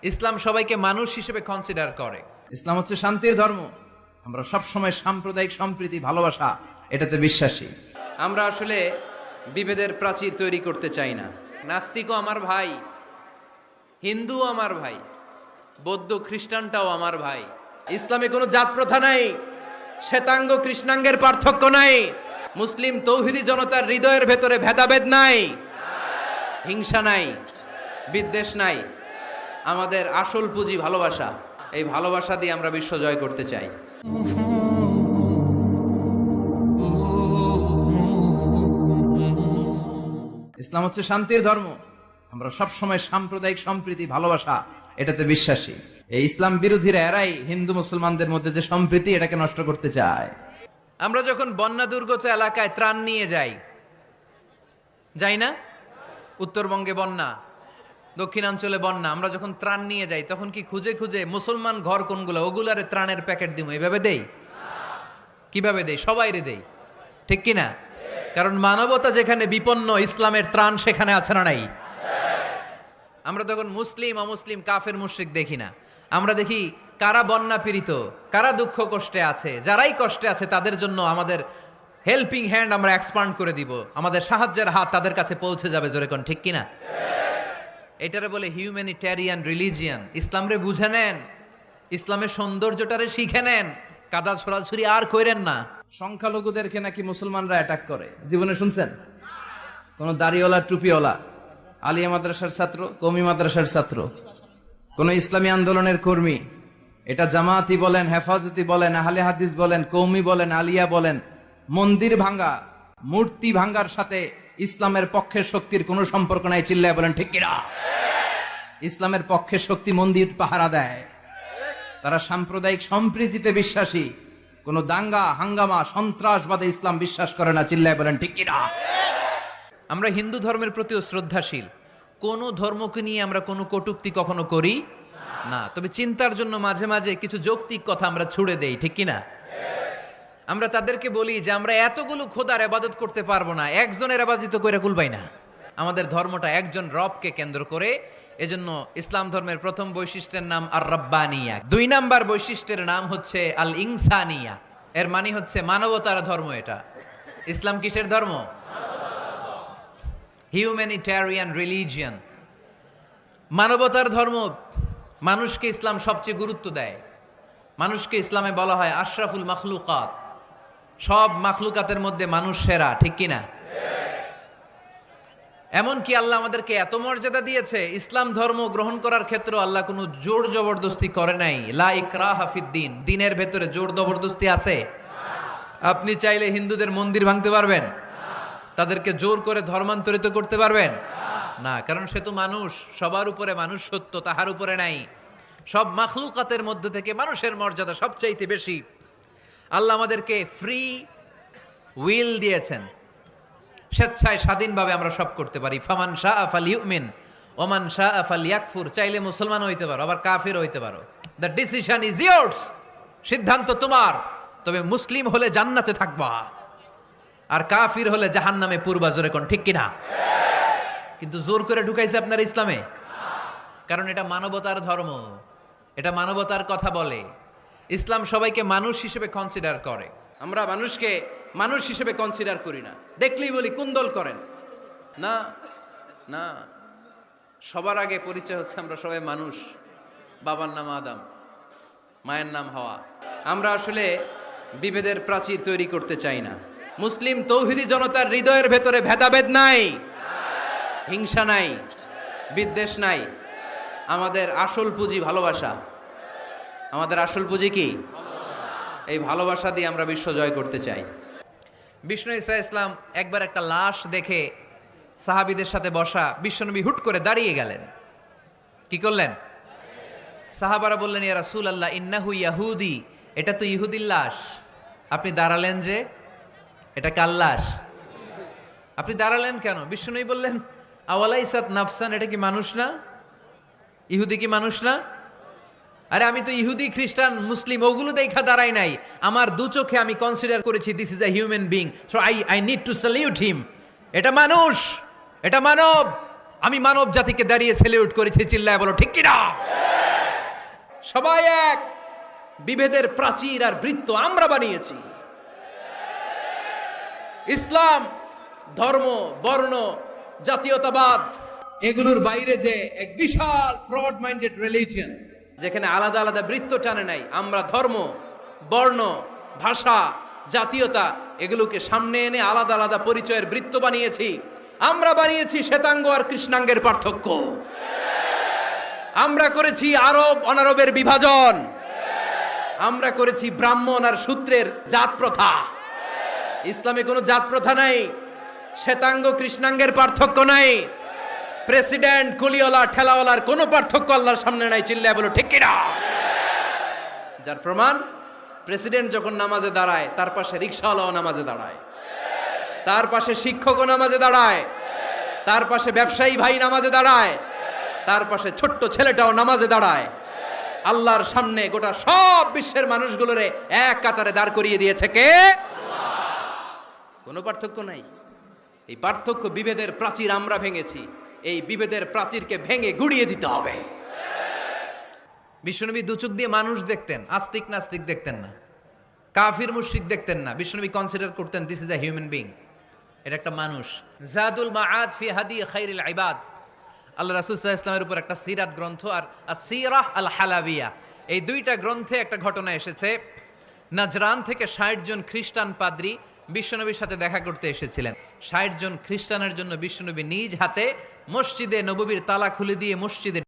ইসলাম সবাইকে মানুষ হিসেবে কনসিডার করে। ইসলাম হচ্ছে শান্তির ধর্ম। আমরা সব সময় সাম্প্রদায়িক সম্প্রীতি, ভালোবাসা এটাতে বিশ্বাসী। আমরা আসলে বিভেদের প্রাচীর তৈরি করতে চাই না। নাস্তিকও আমার ভাই, হিন্দুও আমার ভাই, বৌদ্ধ খ্রিস্টানটাও আমার ভাই। ইসলামে কোনো জাত প্রথা নাই, শ্বেতাঙ্গ কৃষ্ণাঙ্গের পার্থক্য নাই। মুসলিম তৌহিদি জনতার হৃদয়ের ভেতরে ভেদাভেদ নাই, হিংসা নাই, বিদ্বেষ নাই। আমাদের আসল পুঁজি ভালোবাসা। এই ভালোবাসা দিয়ে আমরা বিশ্ব জয় করতে চাই। ইসলাম হচ্ছে শান্তির ধর্ম। আমরা সব সময় সাম্প্রদায়িক সম্প্রীতি, ভালোবাসা এটাতে বিশ্বাসী। এই ইসলাম বিরোধীরা এরাই হিন্দু মুসলমানদের মধ্যে যে সম্প্রীতি এটাকে নষ্ট করতে চায়। আমরা যখন বন্যা দুর্গত এলাকায় ত্রাণ নিয়ে যাই না? উত্তরবঙ্গে বন্যা, দক্ষিণাঞ্চলে বন্যা। আমরা যখন ত্রাণ নিয়ে যাই তখন কি খুঁজে খুঁজে মুসলমান ঘর কোনগুলো, ওগুলারে ত্রাণের প্যাকেট দিব এভাবে দেই? কিভাবে দেই? সবাইরে দেই, ঠিক কিনা? কারণ মানবতা যেখানে বিপন্ন, ইসলামের ত্রাণ সেখানে আছে না নাই? আমরা তখন মুসলিম অমুসলিম কাফের মুশরিক দেখি না। আমরা দেখি কারা বন্যা পীড়িত, কারা দুঃখ কষ্টে আছে। যারাই কষ্টে আছে তাদের জন্য আমাদের হেল্পিং হ্যান্ড আমরা এক্সপান্ড করে দিব। আমাদের সাহায্যের হাত তাদের কাছে পৌঁছে যাবে। জোরে কোন ঠিক কিনা? এটারে বলে হিউম্যানিটেরিয়ান রিলিজিয়ান। ইসলামরে বুঝে নেন, ইসলামের সৌন্দর্যটারে শিখে নেন, কাদা ছড়াছড়ি আর কইরেন না। সংখ্যালঘুদেরকে নাকি মুসলমানরা অ্যাটাক করে, জীবনে শুনছেন? কোন দাড়িওয়ালা টুপিওয়ালা, আলিয়া মাদ্রাসার ছাত্র, কওমি মাদ্রাসার ছাত্র, কোন ইসলামী আন্দোলনের কর্মী, এটা জামায়াতি বলেন, হেফাজতি বলেন, আহলে হাদিস বলেন, কওমি বলেন, আলিয়া বলেন, মন্দির ভাঙ্গা, মূর্তি ভাঙ্গার সাথে ইসলামের পক্ষের শক্তির কোনো সম্পর্ক নাই। চিল্লায় বলেন ঠিক কিনা? ইসলামের পক্ষের শক্তি মন্দির পাহারা দেয়। তারা সাম্প্রদায়িক সম্প্রীতিতে বিশ্বাসী। কোন দাঙ্গা হাঙ্গামা সন্ত্রাসবাদে ইসলাম বিশ্বাস করে না। চিল্লায় বলেন ঠিক কিনা? আমরা হিন্দু ধর্মের প্রতিও শ্রদ্ধাশীল। কোনো ধর্মকে নিয়ে আমরা কোনো কটূক্তি কখনো করি না। তবে চিন্তার জন্য মাঝে মাঝে কিছু যৌক্তিক কথা আমরা ছুড়ে দেই, ঠিক কিনা? আমরা তাদেরকে বলি যে আমরা এতগুলো খোদার ইবাদত করতে পারবো না, একজনের ইবাদত করে কুলবাই না। আমাদের ধর্মটা একজন রবকে কেন্দ্র করে। এজন্য ইসলাম ধর্মের প্রথম বৈশিষ্ট্যের নাম আর রাব্বানিয়া। ২ নাম্বার বৈশিষ্ট্যের নাম হচ্ছে আল ইনসানিয়া। এর মানে হচ্ছে মানবতার ধর্ম। এটা ইসলাম কিসের ধর্ম? হিউম্যানিটেরিয়ান রিলিজিয়ান, মানবতার ধর্ম। মানুষকে ইসলাম সবচেয়ে গুরুত্ব দেয়। মানুষকে ইসলামে বলা হয় আশরাফুল মাখলুকাত। সব মাখলুকাতের মধ্যে মানুষ সেরা, ঠিক কিনা? এমনকি আল্লাহ আমাদেরকে এত মর্যাদা দিয়েছে, ইসলাম ধর্ম গ্রহণ করার ক্ষেত্রে আল্লাহ কোনো জোর জবরদস্তি করে নাই। লা ইকরাহা ফিদ্দিন। দিনের ভেতরে জোর জবরদস্তি আছে? আপনি চাইলে হিন্দুদের মন্দির ভাঙতে পারবেন? তাদেরকে জোর করে ধর্মান্তরিত করতে পারবেন না? কারণ সে তো মানুষ, সবার উপরে মানুষ সত্য, তাহার উপরে নাই। সব মাখলুকাতের মধ্যে থেকে মানুষের মর্যাদা সবচাইতে বেশি। আল্লাহ আমাদেরকে ফ্রি উইল দিয়েছেন, স্বেচ্ছায় স্বাধীনভাবে আমরা সব করতে পারি। ফামান শাআ ফালইউমিন ওমান শাআ ফালইয়াকফুর। চাইলে মুসলমান হইতে পারো, আবার কাফির হইতে পারো। The decision is years. সিদ্ধান্ত তোমার। তবে মুসলিম হলে জান্নাতে থাকবা, আর কাফির হলে জাহান্নামে পূর্বা। জোরে কোন ঠিক কিনা? কিন্তু জোর করে ঢুকাইছে আপনার ইসলামে, কারণ এটা মানবতার ধর্ম, এটা মানবতার কথা বলে। ইসলাম সবাইকে মানুষ হিসেবে কনসিডার করে। আমরা মানুষকে মানুষ হিসেবে কনসিডার করি না। দেখলেই বলি কোন দল করেন। না না, সবার আগে পরিচয় হচ্ছে আমরা সবাই মানুষ। বাবার নাম আদম, মায়ের নাম হাওয়া। আমরা আসলে বিভেদের প্রাচীর তৈরি করতে চাই না। মুসলিম তৌহিদি জনতার হৃদয়ের ভেতরে ভেদাভেদ নাই, হিংসা নাই, বিদ্বেষ নাই। আমাদের আসল পুঁজি ভালোবাসা। আমাদের আসল পুঁজি কি? এই ভালোবাসা দিয়ে আমরা বিশ্ব জয় করতে চাই। বিষ্ণু ঈসা ইসলাম একবার একটা লাশ দেখে সাহাবীদের সাথে বসা, বিশ্বনবী হুট করে দাঁড়িয়ে গেলেন। কি করলেন? সাহাবারা বললেন, ইয়া রাসূলুল্লাহ ইন্নাহু ইয়াহুদি। এটা তো ইহুদির লাশ, আপনি দাঁড়ালেন যে? এটা কার লাশ? আপনি দাঁড়ালেন কেন? বিষ্ণুনবী বললেন, আওয়ালাইসাত নাফসান। এটা কি মানুষ না? ইহুদি কি মানুষ না? আরে আমি তো ইহুদি খ্রিস্টান মুসলিম ওগুলো দেখা দাঁড়াই নাই। আমার দু চোখে আমি কনসিডার করেছি this is a human being, so I need to salute হিম। এটা মানুষ, এটা মানব। আমি মানব জাতিকে দাঁড়িয়ে স্যালিউট করেছি। চিল্লায় বলো ঠিক কিনা? সবাই এক। বিভেদের প্রাচীর আর বৃত্ত আমরা বানিয়েছি। ইসলাম ধর্ম, বর্ণ, জাতীয়তাবাদ এগুলোর বাইরে যে এক বিশাল ব্রড মাইন্ডেড রিলিজিয়ন, যেখানে আলাদা আলাদা বৃত্ত টানে নাই। আমরা ধর্ম, বর্ণ, ভাষা, জাতীয়তা এগুলোকে সামনে এনে আলাদা আলাদা পরিচয়ের বৃত্ত বানিয়েছি। আমরা বানিয়েছি শ্বেতাঙ্গ আর কৃষ্ণাঙ্গের পার্থক্য। আমরা করেছি আরব অনারবের বিভাজন। আমরা করেছি ব্রাহ্মণ আর শূদ্রের জাত প্রথা। ইসলামে কোনো জাত প্রথা নাই, শ্বেতাঙ্গ কৃষ্ণাঙ্গের পার্থক্য নাই, প্রেসিডেন্ট কুলিওয়ালা ঠেলাওয়ালার কোনো পার্থক্য আল্লাহর সামনে নাই। চিল্লায় বলো ঠিক কিনা? যার প্রমাণ, প্রেসিডেন্ট যখন নামাজে দাঁড়ায় তার পাশে রিকশাওয়ালাও নামাজে দাঁড়ায়, তার পাশে শিক্ষকও নামাজে দাঁড়ায়, তার পাশে ব্যবসায়ী ভাই নামাজে দাঁড়ায়, তার পাশে ছোট্ট ছেলেটাও নামাজে দাঁড়ায়। আল্লাহর সামনে গোটা সব বিশ্বের মানুষগুলোরে এক কাতারে দাঁড় করিয়ে দিয়েছে কে? কোনো পার্থক্য নাই। এই পার্থক্য, বিভেদের প্রাচীর আমরা ভেঙেছি। এই বিভেদের প্রাচীরকে ভেঙে গুড়িয়ে দিতে হবে। বিশ্বনবী দুচোখ দিয়ে মানুষ দেখতেন, আস্তিক নাস্তিক দেখতেন না, কাফির মুশরিক দেখতেন না। বিশ্বনবী কনসিডার করতেন this is a human being, এটা একটা মানুষ। জাদুল মাআদ ফি হাদি খাইরিল ইবাদ, আল্লাহ রাসূল সাল্লাল্লাহু আলাইহি ওয়াসাল্লামের উপর একটা সিরাত গ্রন্থ আর আসিরাহ আল হালাবিয়া, এই দুইটা গ্রন্থে একটা ঘটনা এসেছে। নাজরান থেকে 60 জন খ্রিস্টান পাদ্রী বিশ্বনবীর সাথে দেখা করতে এসেছিলেন। 60 জন খ্রিস্টানের জন্য বিশ্বনবী নিজ হাতে মসজিদে নববীর তালা খুলে দিয়ে মসজিদে